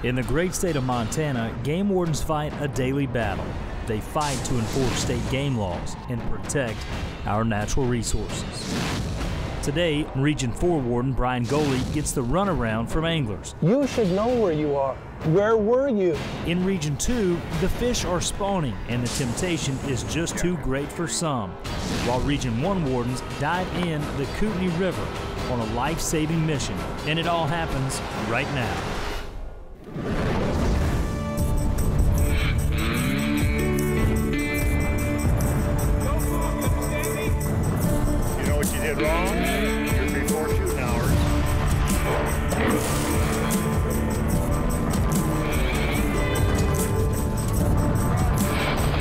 In the great state of Montana, game wardens fight a daily battle. They fight to enforce state game laws and protect our natural resources. Today, Region 4 Warden Brian Goley gets the runaround from anglers. You should know where you are. Where were you? In Region 2, the fish are spawning and the temptation is just too great for some, while Region 1 wardens dive in the Kootenai River on a life-saving mission, and it all happens right now. You know what you did wrong? You're before shooting hours.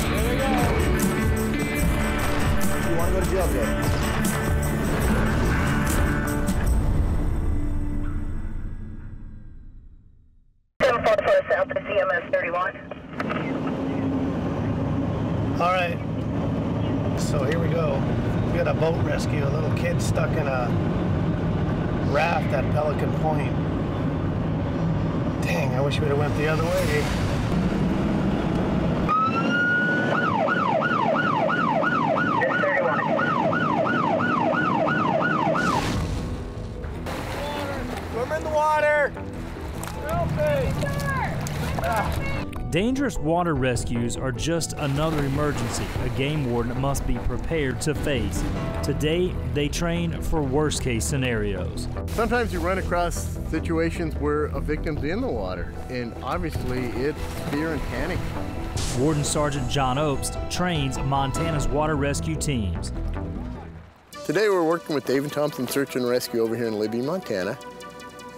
There we go. You want to go to jail yet? South of CMS 31. All right, so here we go. We got a boat rescue, a little kid stuck in a raft at Pelican Point. Dang, I wish we'd have went the other way. Swim in the water! Help me! Dangerous water rescues are just another emergency a game warden must be prepared to face. Today, they train for worst-case scenarios. Sometimes you run across situations where a victim's in the water, and obviously it's fear and panic. Warden Sergeant John Obst trains Montana's water rescue teams. Today we're working with Dave and Thompson Search and Rescue over here in Libby, Montana.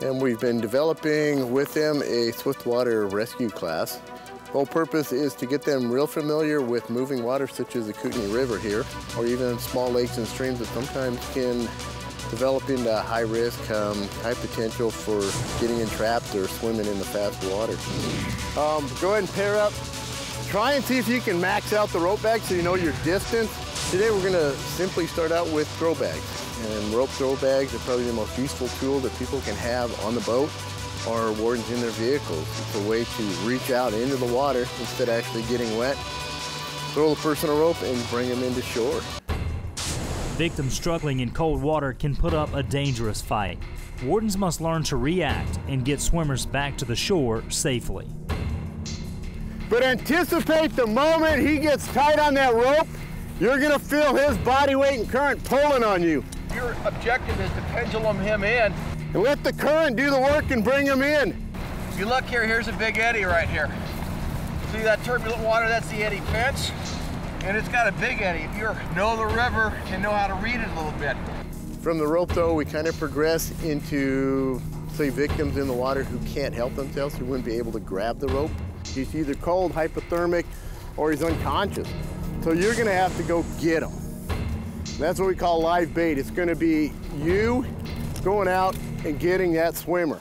And we've been developing with them a swiftwater rescue class. The whole purpose is to get them real familiar with moving water such as the Kootenai River here, or even small lakes and streams that sometimes can develop into high risk, high potential for getting entrapped or swimming in the fast water. Go ahead and pair up. Try and see if you can max out the rope bag so you know your distance. Today we're going to simply start out with throw bags. And rope throw bags are probably the most useful tool that people can have on the boat or wardens in their vehicles. It's a way to reach out into the water instead of actually getting wet. Throw the person a rope and bring them into shore. Victims struggling in cold water can put up a dangerous fight. Wardens must learn to react and get swimmers back to the shore safely. But anticipate the moment he gets tight on that rope, you're going to feel his body weight and current pulling on you. Your objective is to pendulum him in. And let the current do the work and bring him in. If you look here, here's a big eddy right here. See that turbulent water? That's the eddy pinch. And it's got a big eddy. If you know the river and know how to read it a little bit. From the rope, though, we kind of progress into, say, victims in the water who can't help themselves, who wouldn't be able to grab the rope. He's either cold, hypothermic, or he's unconscious. So you're going to have to go get him. That's what we call live bait. It's going to be you going out and getting that swimmer.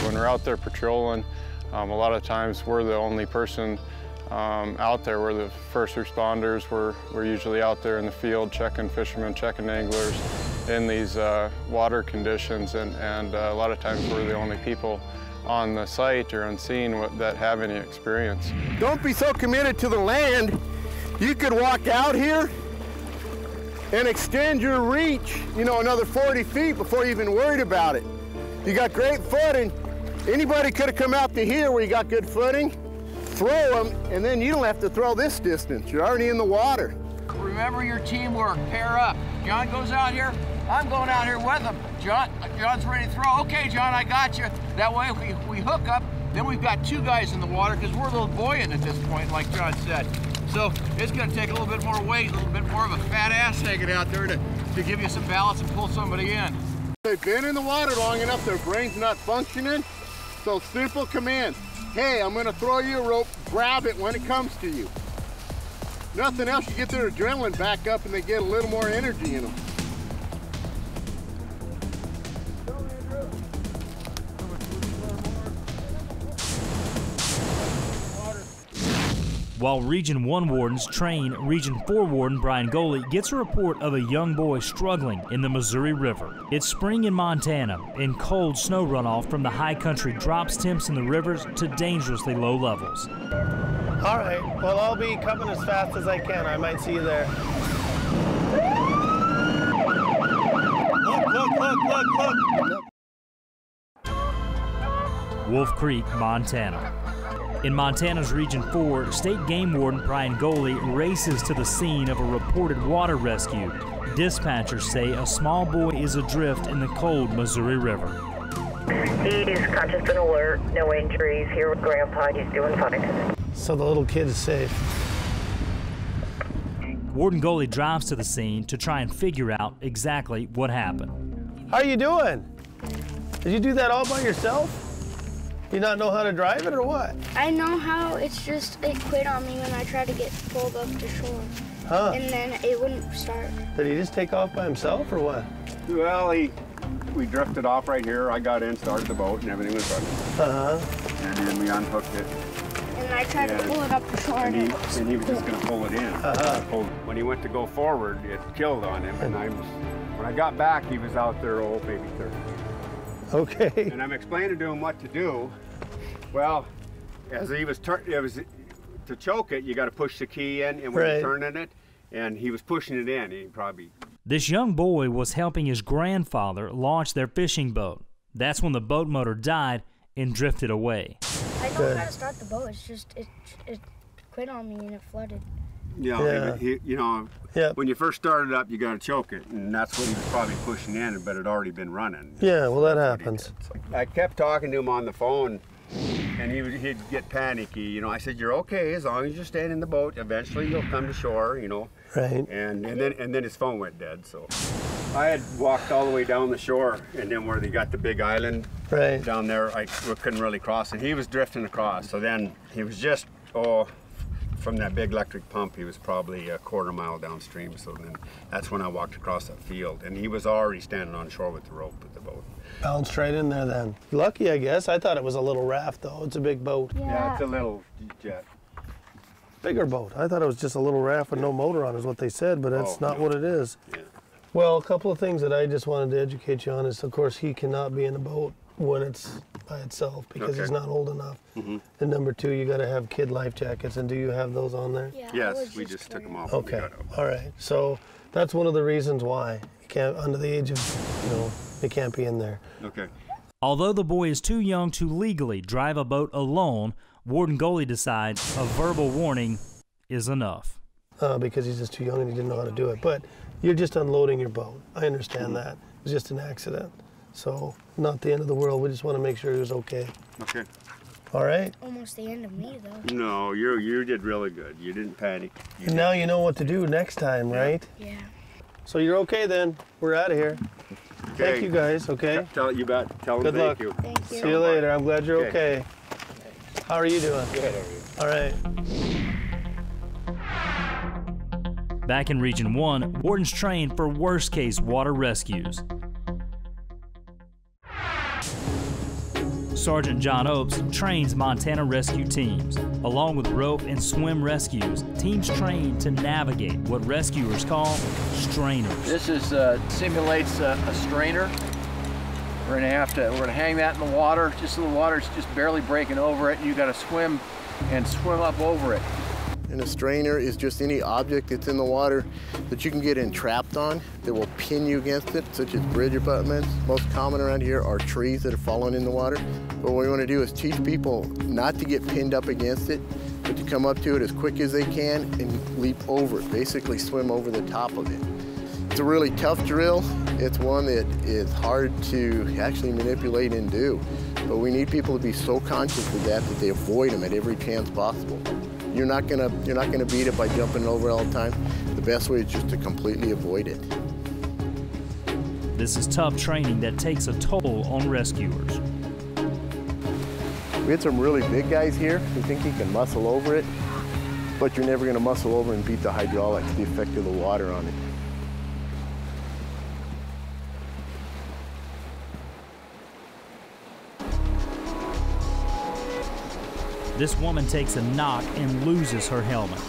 When we're out there patrolling, a lot of times we're the only person out there. We're the first responders. We're usually out there in the field checking fishermen, checking anglers in these water conditions, and a lot of times we're the only people on the site or on scene that have any experience. Don't be so committed to the land. You could walk out here and extend your reach, you know, another 40 feet before you even worried about it. You got great footing. Anybody could have come out to here where you got good footing, throw them, and then you don't have to throw this distance. You're already in the water. Remember your teamwork, pair up. John goes out here, I'm going out here with him. John's ready to throw. Okay, John, I got you. That way we hook up, then we've got two guys in the water because we're a little buoyant at this point, like John said. So it's going to take a little bit more weight, a little bit more of a fat ass hanging out there to give you some balance and pull somebody in. They've been in the water long enough, their brain's not functioning. So simple command. Hey, I'm going to throw you a rope, grab it when it comes to you. Nothing else, you get their adrenaline back up and they get a little more energy in them. While Region 1 wardens train, Region 4 warden Brian Goley gets a report of a young boy struggling in the Missouri River. It's spring in Montana, and cold snow runoff from the high country drops temps in the rivers to dangerously low levels. All right, well, I'll be coming as fast as I can. I might see you there. Look. Wolf Creek, Montana. In Montana's Region 4, State Game Warden Brian Goley races to the scene of a reported water rescue. Dispatchers say a small boy is adrift in the cold Missouri River. He's conscious and alert, no injuries, here with Grandpa, he's doing fine. So the little kid is safe. Warden Goley drives to the scene to try and figure out exactly what happened. How are you doing? Did you do that all by yourself? You not know how to drive it or what? I know how, it's just it quit on me when I tried to get pulled up to shore. Huh? And then it wouldn't start. Did he just take off by himself or what? Well, we drifted off right here. I got in, started the boat, and everything was running. Uh-huh. And then we unhooked it. And I tried to pull it up to shore. And he was just going to pull it in. When he went to go forward, it killed on him. And when I got back, he was out there, oh, baby 30. Okay. And I'm explaining to him what to do. Well, as he was to choke it, you got to push the key in, and when you're turning it, and he was pushing it in, he probably. This young boy was helping his grandfather launch their fishing boat. That's when the boat motor died and drifted away. I know how to start the boat. It's just it quit on me and it flooded. When you first start it up, you got to choke it, and that's what he was probably pushing in, but it had already been running. Yeah, well, that happens. I kept talking to him on the phone, and he'd get panicky. I said, "You're okay as long as you're staying in the boat. Eventually, you'll come to shore." Right. And then his phone went dead. So I had walked all the way down the shore, and then where they got the big island down there, I couldn't really cross it. He was drifting across. So then he was just from that big electric pump, he was probably a quarter mile downstream. So then that's when I walked across that field, and he was already standing on shore with the rope with the boat. Bounced right in there then. Lucky, I guess. I thought it was a little raft, though. It's a big boat. Yeah, it's a little jet. Bigger boat. I thought it was just a little raft with no motor on is what they said, but that's not what it is. Yeah. Well, a couple of things that I just wanted to educate you on is, of course, he cannot be in a boat when it's by itself because he's not old enough. Mm-hmm. And number two, you got to have kid life jackets. And do you have those on there? Yeah, yes, we just took them off. Okay. All right. So that's one of the reasons why you can't, under the age of, they can't be in there. Okay. Although the boy is too young to legally drive a boat alone, Warden Goley decides a verbal warning is enough. Because he's just too young and he didn't know how to do it. But you're just unloading your boat. I understand that. It was just an accident. So not the end of the world. We just want to make sure he was okay. Okay. All right? Almost the end of me, though. No, you did really good. You didn't panic. And now you know what to do next time, right? Yeah. So you're okay then. We're out of here. Okay. Thank you guys, okay? Tell him Good luck. thank you. Thank you. See you later. I'm glad you're okay. How are you doing? Good. All right. Back in Region 1, wardens train for worst-case water rescues. Sergeant John Opes trains Montana rescue teams. Along with rope and swim rescues, teams train to navigate what rescuers call strainers. This is simulates a strainer. We're gonna hang that in the water, just so the water's just barely breaking over it. You gotta swim up over it. And a strainer is just any object that's in the water that you can get entrapped on that will pin you against it, such as bridge abutments. Most common around here are trees that are falling in the water. But what we want to do is teach people not to get pinned up against it, but to come up to it as quick as they can and leap over it, basically swim over the top of it. It's a really tough drill. It's one that is hard to actually manipulate and do. But we need people to be so conscious of that they avoid them at every chance possible. You're not gonna beat it by jumping over all the time. The best way is just to completely avoid it. This is tough training that takes a toll on rescuers. We had some really big guys here who think you can muscle over it, but you're never gonna muscle over and beat the hydraulics, the effect of the water on it. This woman takes a knock and loses her helmet.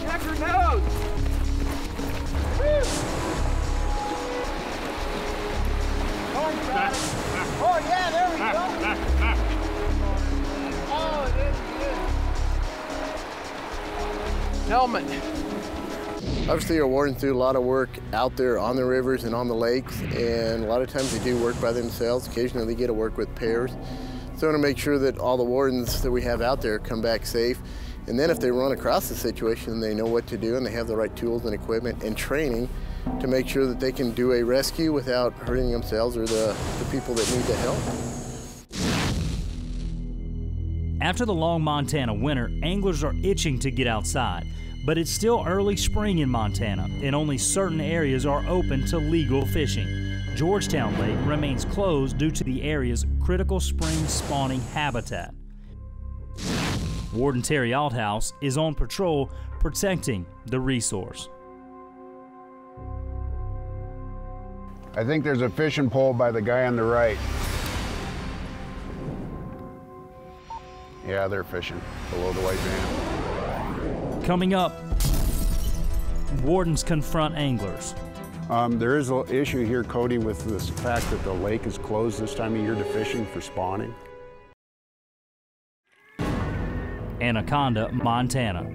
Check her nose! Oh yeah, there we go! Oh, it is good. Helmet. Obviously, our wardens do a lot of work out there on the rivers and on the lakes, and a lot of times they do work by themselves. Occasionally they get to work with pairs. So I want to make sure that all the wardens that we have out there come back safe. And then if they run across the situation, they know what to do and they have the right tools and equipment and training to make sure that they can do a rescue without hurting themselves or the people that need the help. After the long Montana winter, anglers are itching to get outside. But it's still early spring in Montana, and only certain areas are open to legal fishing. Georgetown Lake remains closed due to the area's critical spring spawning habitat. Warden Terry Althouse is on patrol protecting the resource. I think there's a fishing pole by the guy on the right. Yeah, they're fishing below the white van. Coming up, wardens confront anglers. There is an issue here, Cody, with the fact that the lake is closed this time of year to fishing for spawning. Anaconda, Montana.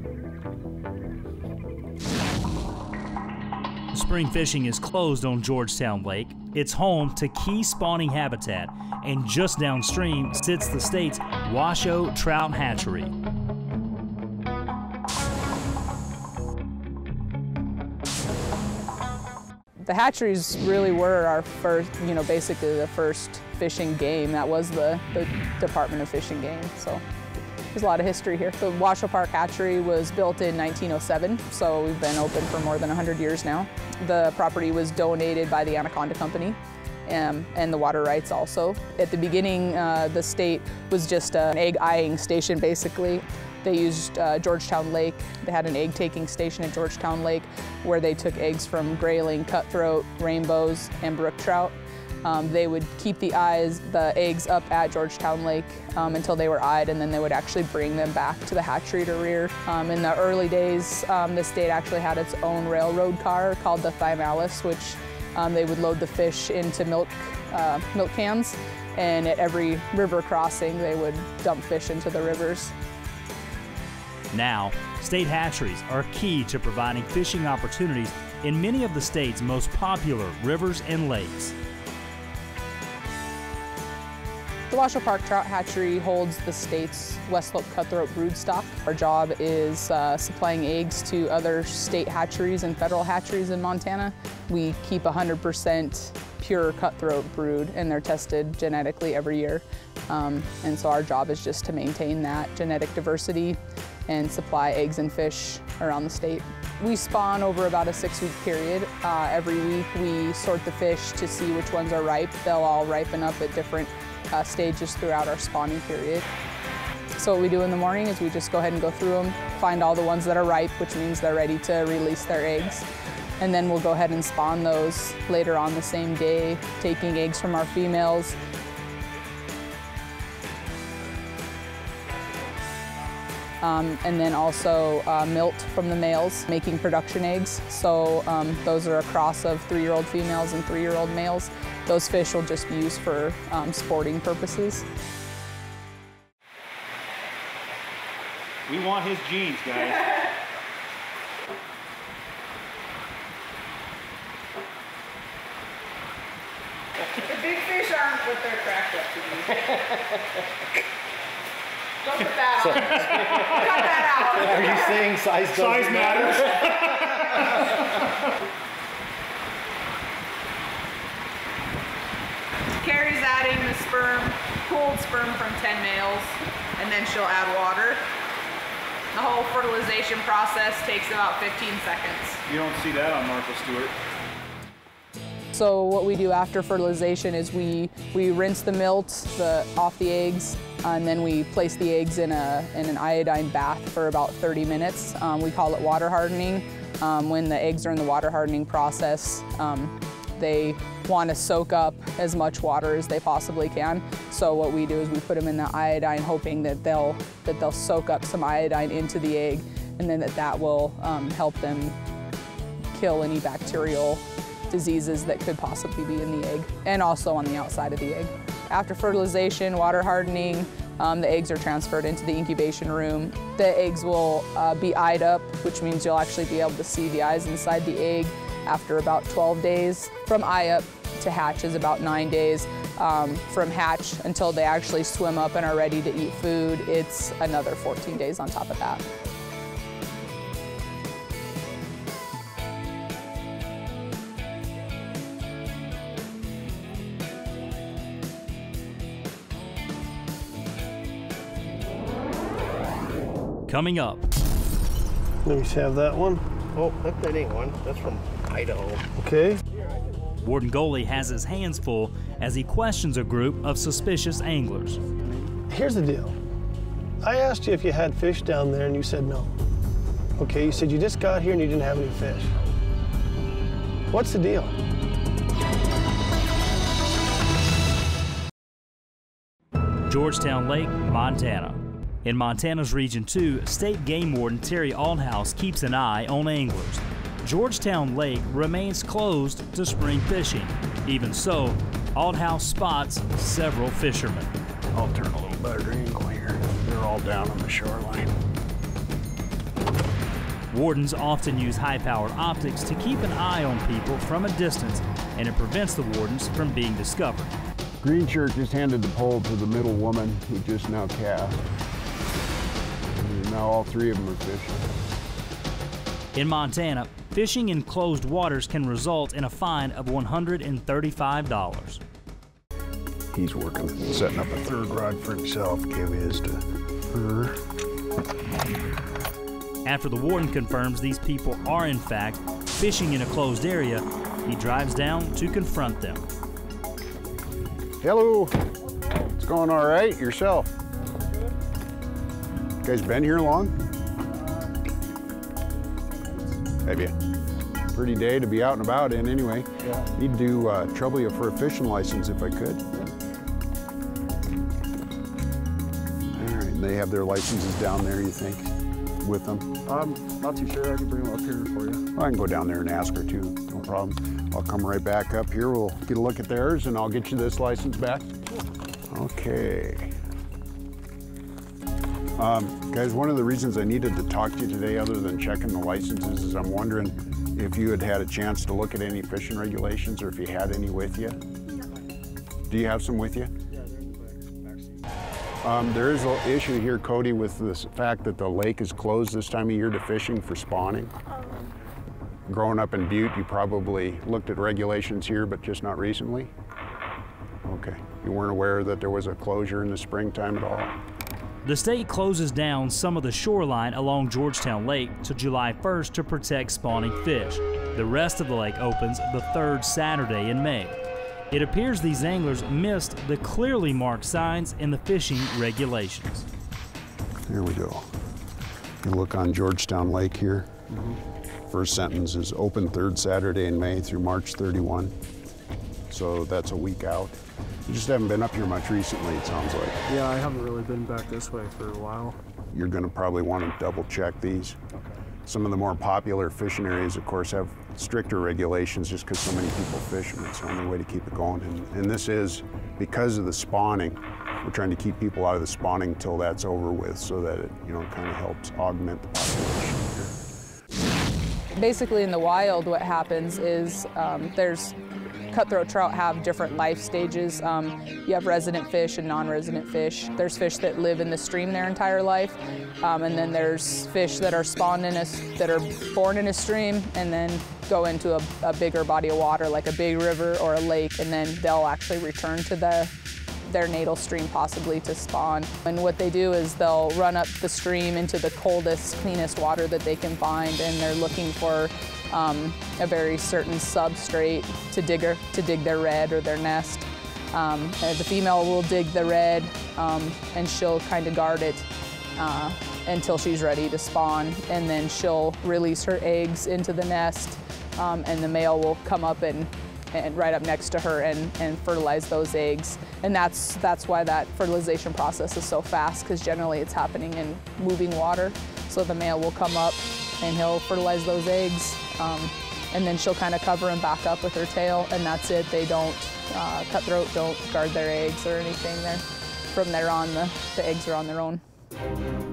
Spring fishing is closed on Georgetown Lake. It's home to key spawning habitat, and just downstream sits the state's Washoe Trout Hatchery. The hatcheries really were our first, basically the first fishing game. That was the Department of Fish and Game, so there's a lot of history here. The Washoe Park Hatchery was built in 1907, so we've been open for more than 100 years now. The property was donated by the Anaconda Company and the water rights also. At the beginning, the state was just an egg eyeing station, basically. They used Georgetown Lake. They had an egg-taking station at Georgetown Lake where they took eggs from grayling, cutthroat, rainbows, and brook trout. They would keep the eggs up at Georgetown Lake until they were eyed, and then they would actually bring them back to the hatchery to rear. In the early days, the state actually had its own railroad car called the Thymalis, which they would load the fish into milk cans, and at every river crossing, they would dump fish into the rivers. Now, state hatcheries are key to providing fishing opportunities in many of the state's most popular rivers and lakes. The Washoe Park Trout Hatchery holds the state's West Slope cutthroat broodstock. Our job is supplying eggs to other state hatcheries and federal hatcheries in Montana. We keep 100% pure cutthroat brood, and they're tested genetically every year. And so our job is just to maintain that genetic diversity and supply eggs and fish around the state. We spawn over about a 6-week period. Every week we sort the fish to see which ones are ripe. They'll all ripen up at different stages throughout our spawning period. So what we do in the morning is we just go ahead and go through them, find all the ones that are ripe, which means they're ready to release their eggs. And then we'll go ahead and spawn those later on the same day, taking eggs from our females. And then also milt from the males, making production eggs. So those are a cross of 3-year-old females and 3-year-old males. Those fish will just be used for sporting purposes. We want his genes, guys. The big fish aren't what they're cracked up to be. Don't put that on. Cut that out. Are you saying size matters? Carrie's adding the sperm, pooled sperm from 10 males, and then she'll add water. The whole fertilization process takes about 15 seconds. You don't see that on Martha Stewart. So what we do after fertilization is we rinse the milt off the eggs, and then we place the eggs in an iodine bath for about 30 minutes. We call it water hardening. When the eggs are in the water hardening process, they want to soak up as much water as they possibly can. So what we do is we put them in the iodine, hoping that they'll soak up some iodine into the egg, and then that will help them kill any bacterial diseases that could possibly be in the egg, and also on the outside of the egg. After fertilization, water hardening, the eggs are transferred into the incubation room. The eggs will be eyed up, which means you'll actually be able to see the eyes inside the egg after about 12 days. From eye up to hatch is about 9 days. From hatch until they actually swim up and are ready to eat food, it's another 14 days on top of that. Coming up. Let me have that one. Oh, that ain't one. That's from Idaho. Okay. Warden Goalie has his hands full as he questions a group of suspicious anglers. Here's the deal. I asked you if you had fish down there and you said no. Okay, you said you just got here and you didn't have any fish. What's the deal? Georgetown Lake, Montana. In Montana's Region 2, State Game Warden Terry Aldhouse keeps an eye on anglers. Georgetown Lake remains closed to spring fishing. Even so, Aldhouse spots several fishermen. I'll turn a little better angle here. They're all down on the shoreline. Wardens often use high-powered optics to keep an eye on people from a distance, and it prevents the wardens from being discovered. Green shirt just handed the pole to the middle woman who just now cast. And now all three of them are fishing. In Montana, fishing in closed waters can result in a fine of $135. He's working, setting up a third rod for himself, give his to her. After the warden confirms these people are in fact fishing in a closed area, he drives down to confront them. Hello, it's going all right, yourself? You guys been here long? Have you? Pretty day to be out and about in anyway. Yeah. Need to trouble you for a fishing license if I could. All right, and they have their licenses down there, you think, with them? I'm not too sure. I can bring them up here for you. Well, I can go down there and ask her too, no problem. I'll come right back up here. We'll get a look at theirs and I'll get you this license back. Okay. Guys, one of the reasons I needed to talk to you today, other than checking the licenses, is I'm wondering if you had had a chance to look at any fishing regulations or if you had any with you. Do you have some with you? Yeah, they're in the back seat. There is an issue here, Cody, with the fact that the lake is closed this time of year to fishing for spawning. Growing up in Butte, you probably looked at regulations here, but just not recently? Okay. You weren't aware that there was a closure in the springtime at all? The state closes down some of the shoreline along Georgetown Lake to July 1st to protect spawning fish. The rest of the lake opens the third Saturday in May. It appears these anglers missed the clearly marked signs in the fishing regulations. Here we go. You look on Georgetown Lake here. First sentence is open third Saturday in May through March 31. So that's a week out. You just haven't been up here much recently, it sounds like. Yeah, I haven't really been back this way for a while. You're gonna probably want to double check these. Okay. Some of the more popular fishing areas, of course, have stricter regulations just because so many people fish them. It's the only way to keep it going. And this is because of the spawning. We're trying to keep people out of the spawning until that's over with so that it, kind of helps augment the population here. Basically in the wild what happens is there's cutthroat trout have different life stages. You have resident fish and non-resident fish. There's fish that live in the stream their entire life, and then there's fish that are spawned that are born in a stream and then go into a bigger body of water, like a big river or a lake, and then they'll actually return to their natal stream possibly to spawn. And what they do is they'll run up the stream into the coldest, cleanest water that they can find, and they're looking for a very certain substrate to dig their redd or their nest. The female will dig the redd and she'll kind of guard it until she's ready to spawn, and then she'll release her eggs into the nest, and the male will come up and right up next to her and fertilize those eggs. And that's why that fertilization process is so fast, because generally it's happening in moving water. So the male will come up and he'll fertilize those eggs, and then she'll kind of cover them back up with her tail, and that's it. They don't cutthroat, don't guard their eggs or anything. From there on, the eggs are on their own.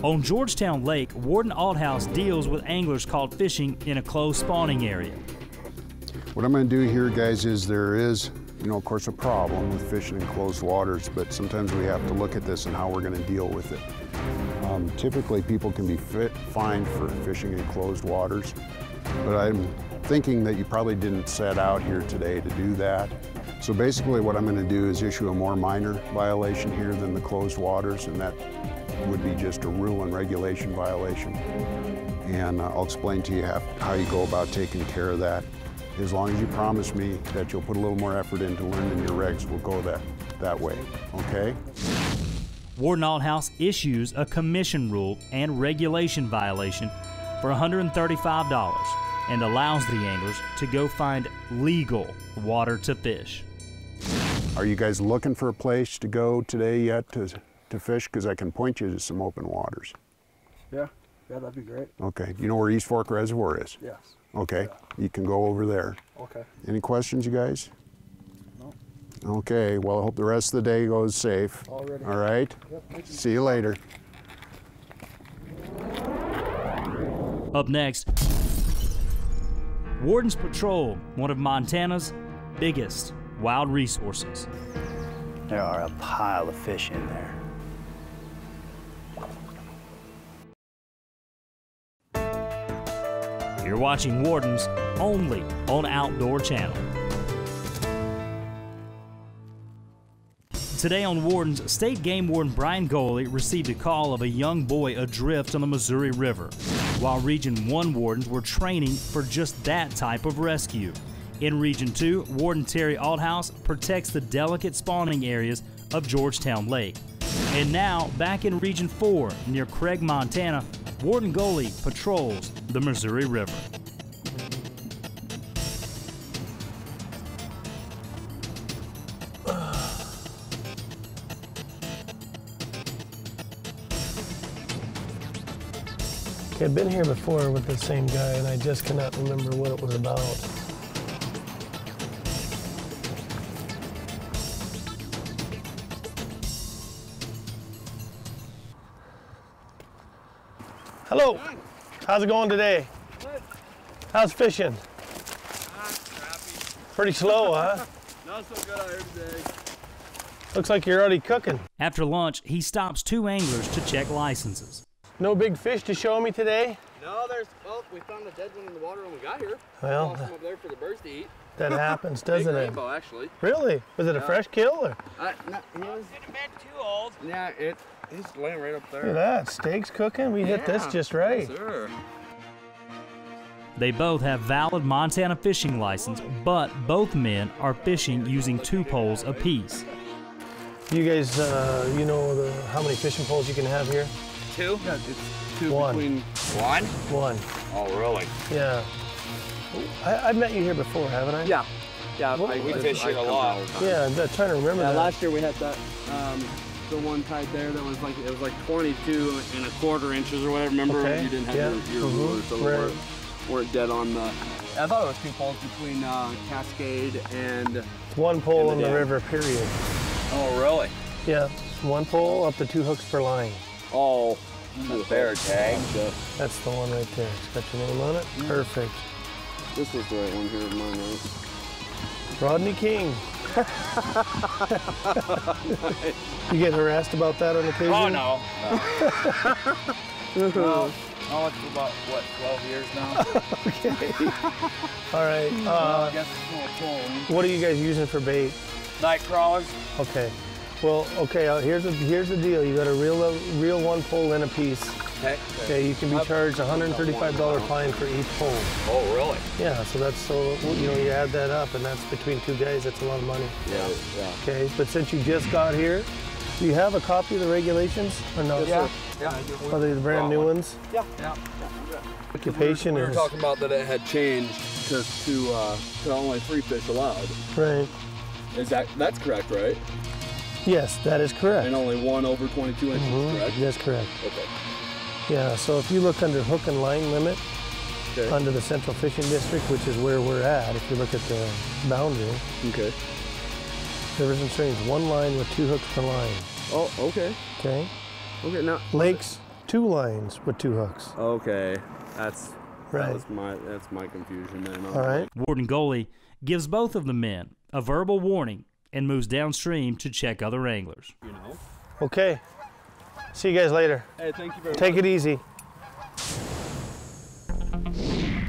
On Georgetown Lake, Warden Althouse deals with anglers caught fishing in a closed spawning area. What I'm going to do here, guys, is there is, of course, a problem with fishing in closed waters, but sometimes we have to look at this and how we're going to deal with it. Typically, people can be fined for fishing in closed waters, but I'm thinking that you probably didn't set out here today to do that. So basically what I'm going to do is issue a more minor violation here than the closed waters, and that would be just a rule and regulation violation. And I'll explain to you how you go about taking care of that. As long as you promise me that you'll put a little more effort into learning your regs, we'll go that way, okay? Warden Althouse issues a commission rule and regulation violation for $135 and allows the anglers to go find legal water to fish. Are you guys looking for a place to go today yet to fish? Because I can point you to some open waters. Yeah, that'd be great. Okay, you know where East Fork Reservoir is? Yes. Okay, yeah. You can go over there. Okay. Any questions, you guys? No. Okay, well, I hope the rest of the day goes safe. Already. All right? Yep, see you later. Up next, Wardens patrol one of Montana's biggest wild resources. There are a pile of fish in there. You're watching Wardens only on Outdoor Channel. Today on Wardens, State Game Warden Brian Goley received a call of a young boy adrift on the Missouri River, while Region 1 wardens were training for just that type of rescue. In Region 2, Warden Terry Althouse protects the delicate spawning areas of Georgetown Lake. And now, back in Region 4, near Craig, Montana, Warden Goley patrols the Missouri River. Okay, I've been here before with the same guy, and I just cannot remember what it was about. Hello. How's it going today? Good. How's fishing? Crappy. Pretty slow, huh? Not so good out here today. Looks like you're already cooking. After lunch, he stops two anglers to check licenses. No big fish to show me today? No, well, we found a dead one in the water when we got here. Well, Lost some up there for the birds to eat. That happens, doesn't Big it? rainbow, actually. Really? Was it a fresh kill? Or? No, he was a bit too old. Yeah, he's laying right up there. Look at that, steak's cooking. We hit this just right. Yes, sir. They both have valid Montana fishing license, but both men are fishing using 2 poles apiece. You guys, you know how many fishing poles you can have here? 2? Yeah, it's 2 One. between... 1? 1. Oh, really? Yeah. I've met you here before, haven't I? Yeah. Yeah, we fish here a lot. Yeah, I'm trying to remember that. Last year we had that, the one tied there that was like, it was like 22 1/4 inches or whatever. Remember, okay. You didn't have your rulers, so we're dead on the... I thought it was 2 poles between Cascade and... 1 pole in the river, period. Oh, really? Yeah, 1 pole up to 2 hooks per line. Oh, the bear tag. That's the one right there. It's got your name on it? Yeah. Perfect. This was the right one here of mine, right? Rodney King. You get harassed about that on occasion? Oh, no. Well, oh, it's about, what, 12 years now? Okay. All right. I guess it's a little cool. What are you guys using for bait? Night crawlers. Okay. Well, okay, here's the deal. You got to reel 1 pole in a piece. Okay. Okay, you can be charged $135 fine for each pole. Oh, really? Yeah, so you add that up, and that's between 2 guys. That's a lot of money. Yeah, yeah. Okay, but since you just got here, do you have a copy of the regulations or no? Yeah. Yeah. Are they the brand new ones? Yeah. Occupation we were is... talking about that it had changed to only 3 fish allowed. Right. That's correct, right? Yes, that is correct. And only 1 over 22 inches, correct? That's correct. Okay. Yeah, so if you look under hook and line limit, under the Central Fishing District, which is where we're at, if you look at the boundary, okay. Rivers and streams, 1 line with 2 hooks per line. Oh, okay. Okay. Okay, now lakes, 2 lines with 2 hooks. Okay, that's right. That's my confusion then. All right. Warden Goalie gives both of the men a verbal warning and moves downstream to check other anglers. You know. Okay. See you guys later. Hey, thank you very much. Take it easy.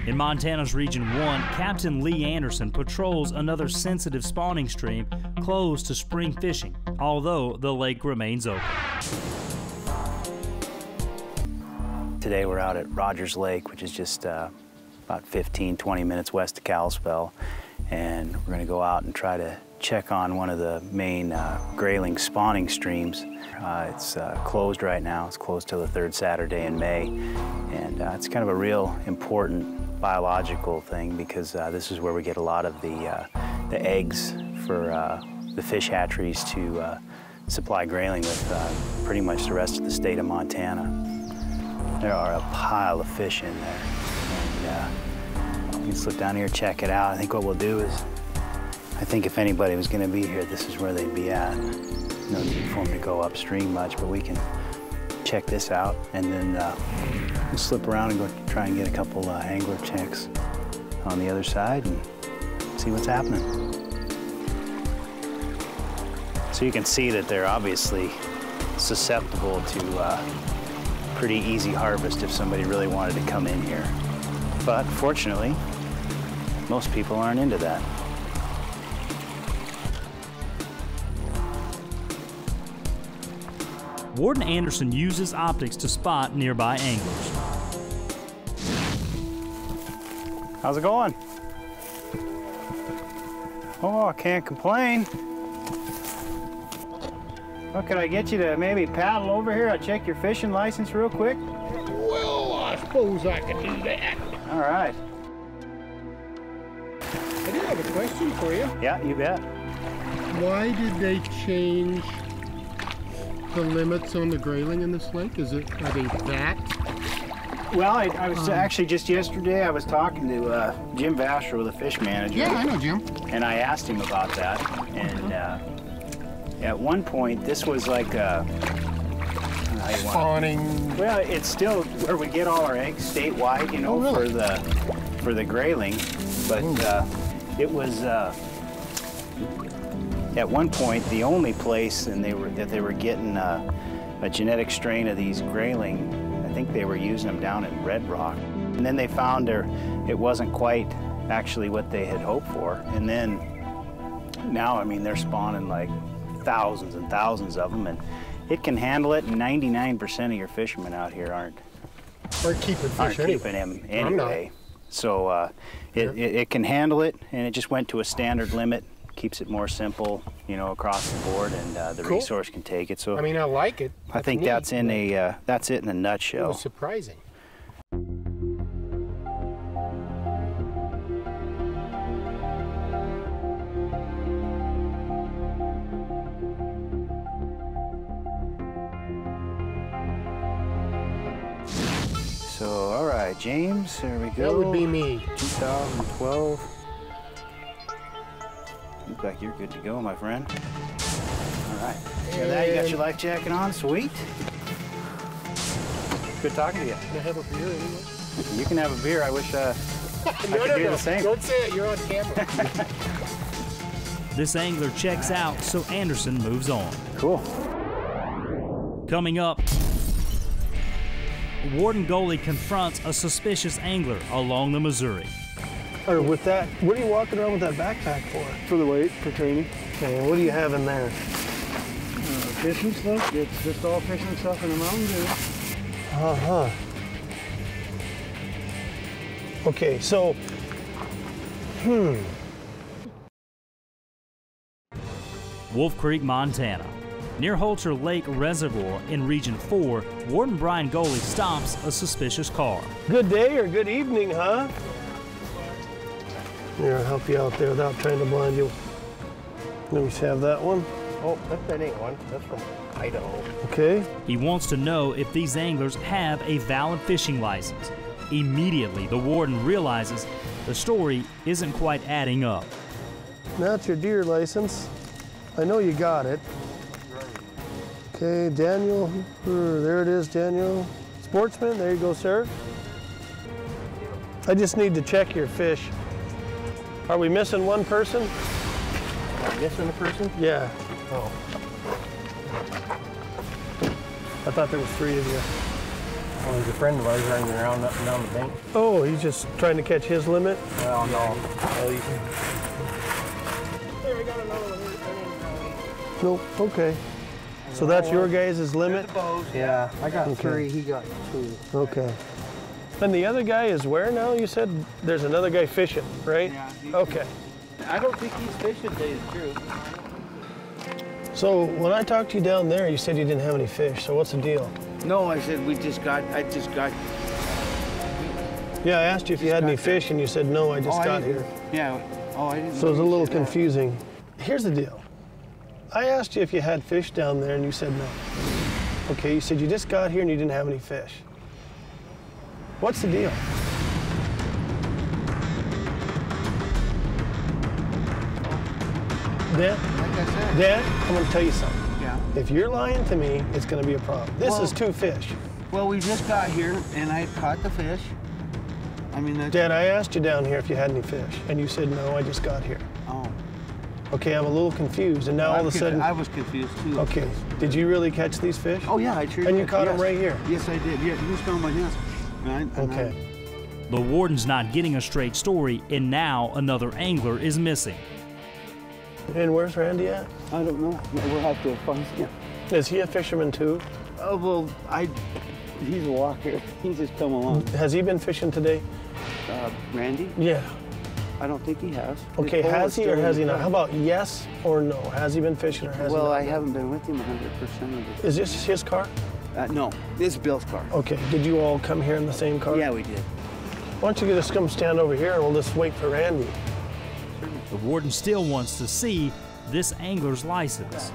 In Montana's Region 1, Captain Lee Anderson patrols another sensitive spawning stream close to spring fishing, although the lake remains open. Today we're out at Rogers Lake, which is just about 15-20 minutes west of Kalispell, and we're going to go out and try to check on one of the main grayling spawning streams. It's closed right now. It's closed till the 3rd Saturday in May, and it's kind of a real important biological thing because this is where we get a lot of the eggs for the fish hatcheries to supply grayling with pretty much the rest of the state of Montana. There are a pile of fish in there, and you can slip down here, check it out. I think what we'll do is, I think if anybody was going to be here, this is where they'd be at. No need for them to go upstream much, but we can check this out and then we'll slip around and go try and get a couple angler checks on the other side and see what's happening. So you can see that they're obviously susceptible to pretty easy harvest if somebody really wanted to come in here. But fortunately, most people aren't into that. Warden Anderson uses optics to spot nearby anglers. How's it going? Oh, I can't complain. Well, could I get you to maybe paddle over here? I'll check your fishing license real quick. Well, I suppose I could do that. All right. I do have a question for you. Yeah, you bet. Why did they change the limits on the grayling in this lake? Are they that? Well, I was actually just yesterday, I was talking to Jim Vasher, the fish manager. Yeah, I know Jim. And I asked him about that. And at one point, this was like a spawning. Well, it's still where we get all our eggs statewide, you know, really? for the grayling. But it was at one point the only place that they were getting a genetic strain of these grayling. I think they were using them down in Red Rock. And then they found it wasn't quite actually what they had hoped for. And then now, I mean, they're spawning like thousands and thousands of them, and it can handle it. 99% of your fishermen out here aren't keeping them anyway. So it can handle it, and it just went to a standard limit. Keeps it more simple, you know, across the board, and the resource can take it. So I mean, I like it. I think that's it in a nutshell. It was surprising. So, all right, James, there we go. That would be me. 2012. Looks like you're good to go, my friend. All right. Hear that? You got your life jacket on? Sweet. Good talking to you. Can I have a beer anyway? You can have a beer. I wish I could do the same. Don't say it. You're on camera. This angler checks out, so Anderson moves on. Cool. Coming up, Warden Goalie confronts a suspicious angler along the Missouri. Or with that, what are you walking around with that backpack for? For the weight, for training. Okay, what do you have in there? Fishing stuff. It's just all fishing stuff in the mountains. Uh-huh. Okay, so, Wolf Creek, Montana. Near Holter Lake Reservoir in Region 4, Warden Brian Goley stops a suspicious car. Good day or good evening, huh? Here, I'll help you out there without trying to blind you. Let me have that one. Oh, that ain't one. That's from Idaho. Okay. He wants to know if these anglers have a valid fishing license. Immediately, the warden realizes the story isn't quite adding up. That's your deer license. I know you got it. Okay, Daniel, there it is, Daniel. Sportsman, there you go, sir. I just need to check your fish. Are we missing one person? Missing a person? Yeah. Oh. I thought there was 3 of you. Well, there's a friend of ours running around up and down the bank. Oh, he's just trying to catch his limit? Well, no. Oh, you can... There, I got another one here. Nope, okay. So that's your guys' limit? Yeah, I got 3, he got 2. Okay. And the other guy is where now? You said there's another guy fishing, right? Yeah. Okay. I don't think he's fishing, to tell you the truth. So when I talked to you down there, you said you didn't have any fish. So what's the deal? No, I said I just got. Yeah, I asked you if you had any fish, and you said no. I just got here. Yeah. Oh, I didn't. So it was a little confusing. Here's the deal. I asked you if you had fish down there, and you said no. Okay, you said you just got here and you didn't have any fish. What's the deal? Dan, I'm going to tell you something. Yeah. If you're lying to me, it's going to be a problem. This is 2 fish. Well, we just got here, and I caught the fish. I mean, that's... Dad, I asked you down here if you had any fish, and you said no, I just got here. Oh. Okay, I'm a little confused, and now all of a sudden... I was confused, too. Okay, did you really catch these fish? Oh, yeah, I sure did. And you caught them right here? Yes, I did. Yeah, you just found my nest. Okay. The warden's not getting a straight story, and now another angler is missing. And where's Randy at? I don't know. We'll have to find him. Is he a fisherman too? Oh, well, he's a walker. He's just come along. Has he been fishing today? Randy? Yeah. I don't think he has. Okay, has he or has he not? How about yes or no? Has he been fishing or has he not? Well, I haven't been with him 100% of it. Is this his car? No, this is Bill's car. Okay, did you all come here in the same car? Yeah, we did. Why don't you just come stand over here and we'll just wait for Randy. The warden still wants to see this angler's license.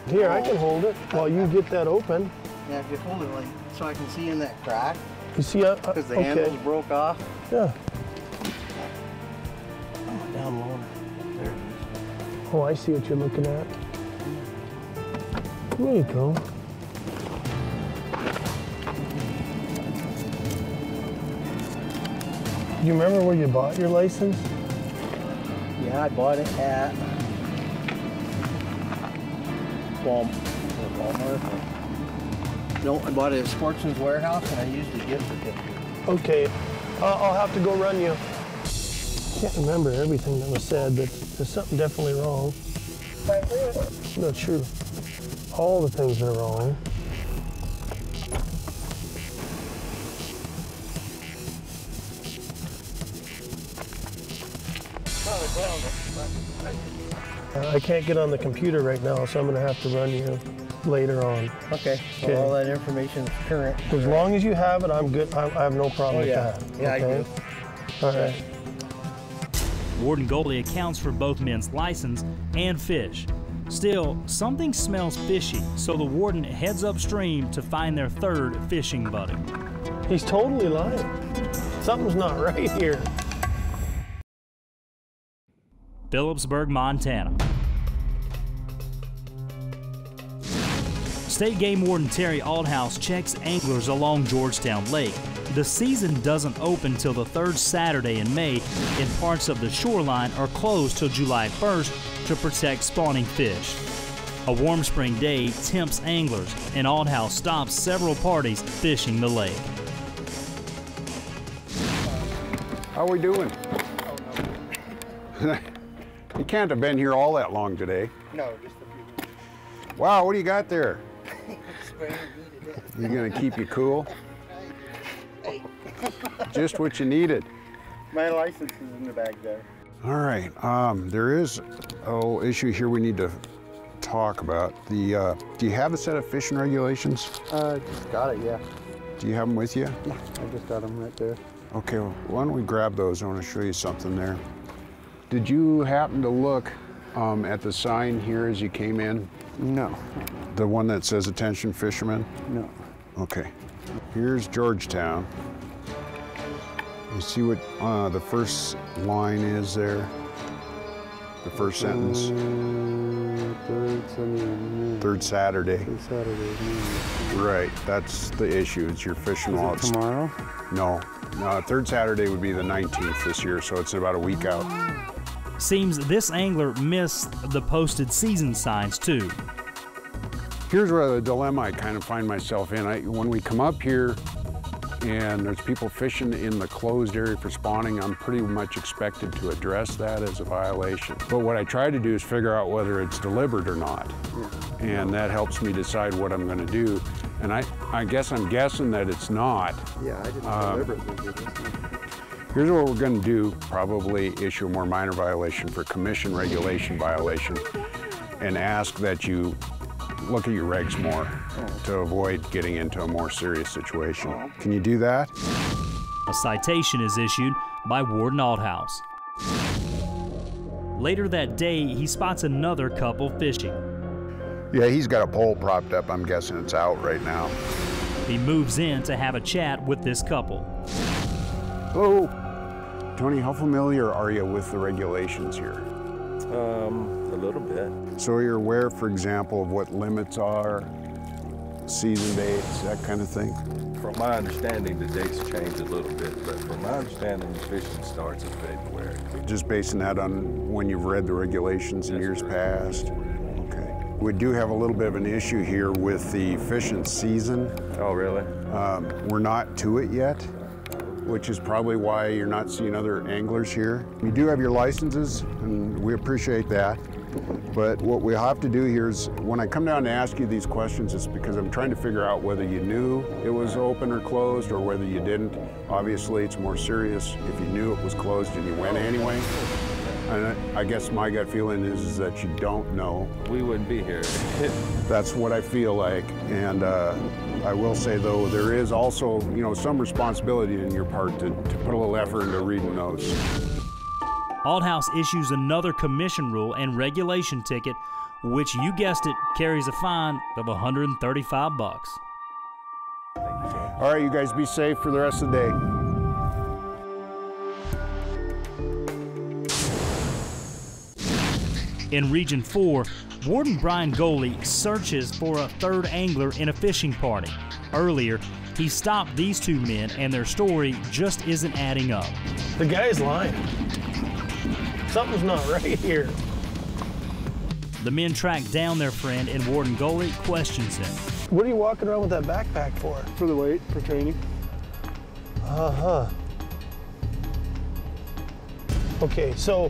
Here, I can hold it while you get that open. Yeah, if you hold it like so I can see in that crack. You see, because the handles broke off. Yeah. Oh, down lower. There it is. Oh, I see what you're looking at. There you go. Do you remember where you bought your license? Yeah, I bought it at Walmart. No, I bought it at Sportsman's Warehouse, and I used a gift certificate. Okay, I'll have to go run you. Can't remember everything that was said, but there's something definitely wrong. Not sure all the things that are wrong. I can't get on the computer right now, so I'm going to have to run you later on. Okay. So all that information is current. As long as you have it, I'm good. I have no problem with that. Yeah, okay? I do. All right. Warden Goley accounts for both men's license and fish. Still, something smells fishy, so the warden heads upstream to find their third fishing buddy. He's totally lying. Something's not right here. Phillipsburg, Montana. State Game Warden Terry Aldhouse checks anglers along Georgetown Lake. The season doesn't open till the third Saturday in May, and parts of the shoreline are closed till July 1st to protect spawning fish. A warm spring day tempts anglers, and Aldhouse stops several parties fishing the lake. How are we doing? You can't have been here all that long today. No, just a few minutes. Wow, what do you got there? You're gonna keep you cool? Just what you needed. My license is in the bag there. All right, there is an issue here we need to talk about. Do you have a set of fishing regulations? Just got it, yeah. Do you have them with you? Yeah, I just got them right there. Okay, well, why don't we grab those? I want to show you something there. Did you happen to look at the sign here as you came in? No. The one that says attention fishermen? No. Okay. Here's Georgetown. You see what the first line is there? The first sentence? Third Saturday. Third Saturday. Right, that's the issue. It's your fishing while it's tomorrow? No. No, third Saturday would be the 19th this year, so it's about a week out. Seems this angler missed the posted season signs too. Here's where the dilemma I kind of find myself in. When we come up here and there's people fishing in the closed area for spawning, I'm pretty much expected to address that as a violation. But what I try to do is figure out whether it's deliberate or not. Yeah. And that helps me decide what I'm going to do. And I guess I'm guessing that it's not. Yeah, I didn't deliberately do this. Here's what we're going to do, probably issue a more minor violation for commission regulation violation and ask that you look at your regs more to avoid getting into a more serious situation. Can you do that? A citation is issued by Warden Althouse. Later that day, he spots another couple fishing. Yeah, he's got a pole propped up. I'm guessing it's out right now. He moves in to have a chat with this couple. Hello. Tony, how familiar are you with the regulations here? A little bit. So you're aware, for example, of what limits are, season dates, that kind of thing? From my understanding, the dates change a little bit, but from my understanding, the fishing starts in February. Just basing that on when you've read the regulations in years past? Okay. We do have a little bit of an issue here with the fishing season. Oh, really? We're not to it yet, which is probably why you're not seeing other anglers here. You do have your licenses, and we appreciate that. But what we have to do here is, when I come down to ask you these questions, it's because I'm trying to figure out whether you knew it was open or closed, or whether you didn't. Obviously, it's more serious if you knew it was closed and you went anyway. And I guess my gut feeling is that you don't know. We wouldn't be here. That's what I feel like. And I will say, though, there is also, some responsibility in your part to put a little effort into reading those. Althouse issues another commission rule and regulation ticket, which, you guessed it, carries a fine of $135. All right, you guys be safe for the rest of the day. In Region 4, Warden Brian Goley searches for a third angler in a fishing party. Earlier, he stopped these two men, and their story just isn't adding up. The guy's lying. Something's not right here. The men track down their friend, and Warden Goley questions him. What are you walking around with that backpack for? For the weight, for training. Uh-huh. Okay, so,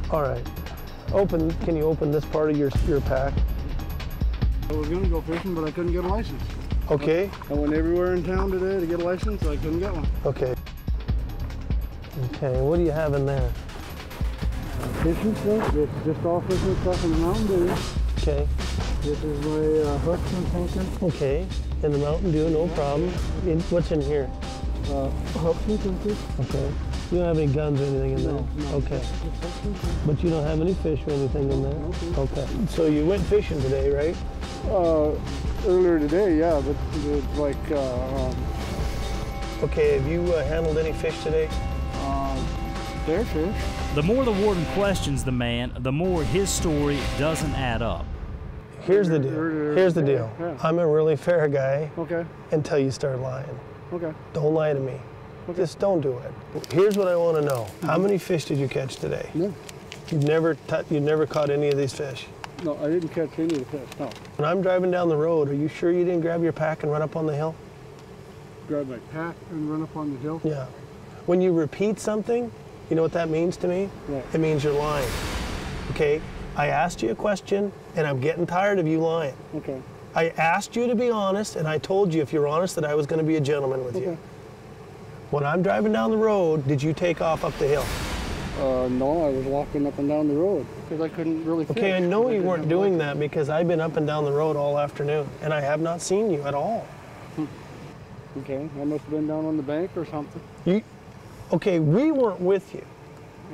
all right. Can you open this part of your pack? I was gonna go fishing, but I couldn't get a license. Okay. I went everywhere in town today to get a license, I couldn't get one. Okay. Okay, what do you have in there? Fishing stuff, it's just all fishing stuff in the Mountain Dew. Okay. This is my hooks and sinker. Okay, in the Mountain Dew, no problem. What's in here? Hooks and sinkers. Okay. You don't have any guns or anything in there? No. Okay. But you don't have any fish or anything in there? Okay. So you went fishing today, right? Earlier today, yeah, but it's like... Okay, have you handled any fish today? Fair fish. The more the warden questions the man, the more his story doesn't add up. Here's the deal. Here's the deal. Yeah. I'm a really fair guy. Okay. Until you start lying. Okay. Don't lie to me. Okay. Just don't do it. Here's what I want to know. How many fish did you catch today? No. You've never caught any of these fish? No, I didn't catch any of the fish, no. When I'm driving down the road, are you sure you didn't grab your pack and run up on the hill? Grab my pack and run up on the hill? Yeah. When you repeat something, you know what that means to me? What? It means you're lying. Okay? I asked you a question, and I'm getting tired of you lying. Okay. I asked you to be honest, and I told you if you're honest that I was going to be a gentleman with you. When I'm driving down the road, did you take off up the hill? No, I was walking up and down the road because I couldn't really fish. Okay, I know you weren't doing that because I've been up and down the road all afternoon and I have not seen you at all. Okay, I must have been down on the bank or something. Okay, we weren't with you.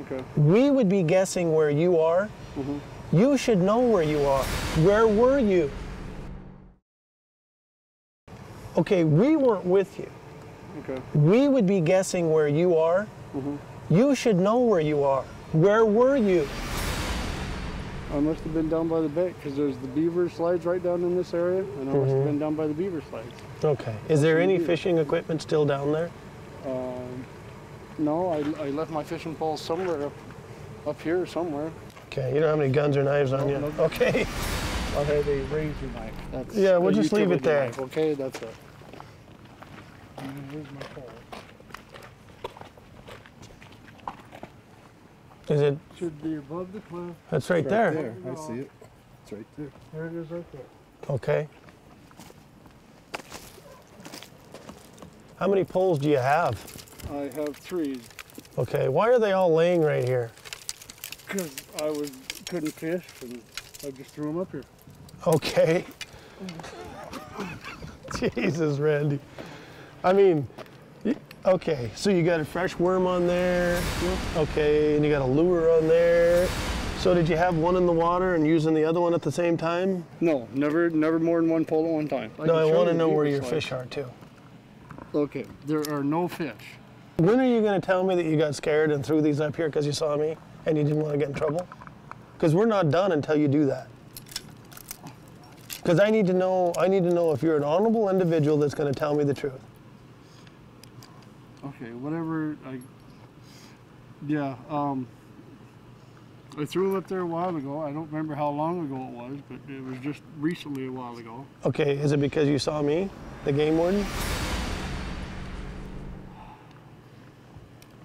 Okay. We would be guessing where you are. You should know where you are. Where were you? Okay, we weren't with you. Okay. We would be guessing where you are. You should know where you are. Where were you? I must have been down by the bank because there's the beaver slides right down in this area, and I must have been down by the beaver slides. Okay. Is there any fishing equipment still down there? No, I left my fishing pole somewhere up here somewhere. Okay, you don't have any guns or knives on you? No. Okay. I'll have a razor knife. That's yeah, we'll just leave it there. Knife. Okay, that's it. Here's my pole. Is it? Should be above the cliff. That's right there. I see it. It's right there. There it is right there. Okay. How many poles do you have? I have 3. Okay, why are they all laying right here? Because I couldn't fish and I just threw them up here. Okay. Jesus, Randy. I mean, okay, so you got a fresh worm on there. Okay, and you got a lure on there. So did you have one in the water and using the other one at the same time? No, never more than one pole at one time. No, I want to know where your fish are too. Okay, there are no fish. When are you going to tell me that you got scared and threw these up here because you saw me and you didn't want to get in trouble? Because we're not done until you do that. Because I need to know if you're an honorable individual that's going to tell me the truth. Okay, whatever. I threw them up there a while ago. I don't remember how long ago it was, but it was just recently a while ago. Okay, is it because you saw me, the game warden?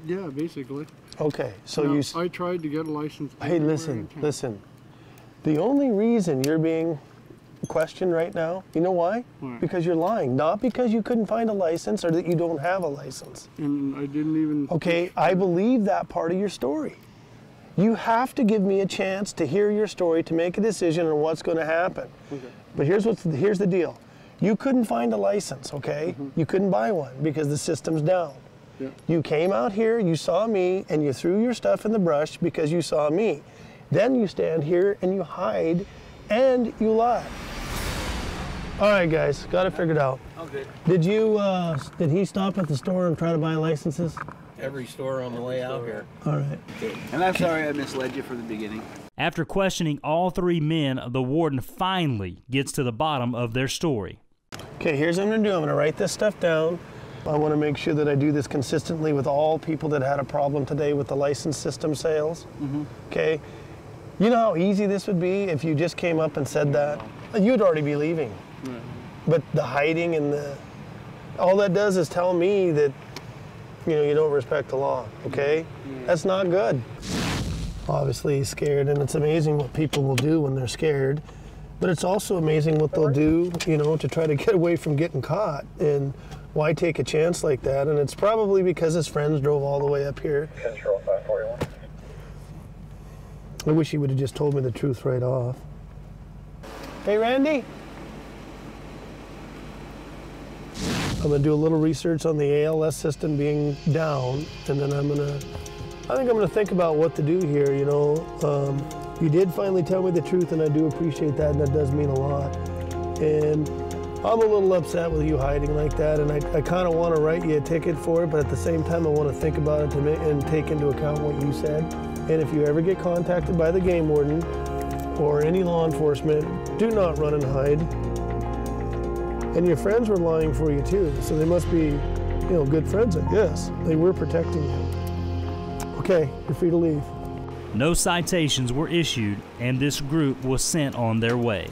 Yeah, basically. Okay, so now, you... I tried to get a license. Hey, listen. The only reason you're being questioned right now, you know why? Why? Because you're lying, not because you couldn't find a license or that you don't have a license. And I didn't even... Okay, I believe that part of your story. You have to give me a chance to hear your story to make a decision on what's going to happen. Okay. But here's the deal. You couldn't find a license, okay? You couldn't buy one because the system's down. Yeah. You came out here, you saw me, and you threw your stuff in the brush because you saw me. Then you stand here and you hide and you lie. All right, guys, got it figured out. Okay. Did he stop at the store and try to buy licenses? Every store on the way out here. All right. And I'm sorry I misled you from the beginning. After questioning all 3 men, the warden finally gets to the bottom of their story. Okay, here's what I'm gonna do. I'm gonna write this stuff down. I want to make sure that I do this consistently with all people that had a problem today with the license system sales. Okay, you know how easy this would be if you just came up and said that? You'd already be leaving. But the hiding and all that does is tell me that you don't respect the law, okay? That's not good. Obviously he's scared, and it's amazing what people will do when they're scared, but it's also amazing what they'll do, to try to get away from getting caught. And why take a chance like that? And it's probably because his friends drove all the way up here. Control 541. I wish he would have just told me the truth right off. Hey, Randy? I'm gonna do a little research on the ALS system being down, and then I think I'm gonna think about what to do here, You did finally tell me the truth, and I do appreciate that, and that does mean a lot. And I'm a little upset with you hiding like that, and I kind of want to write you a ticket for it, but at the same time I want to think about it and take into account what you said. And if you ever get contacted by the game warden or any law enforcement, do not run and hide. And your friends were lying for you too, so they must be, good friends, I guess. They were protecting you. Okay, you're free to leave. No citations were issued, and this group was sent on their way.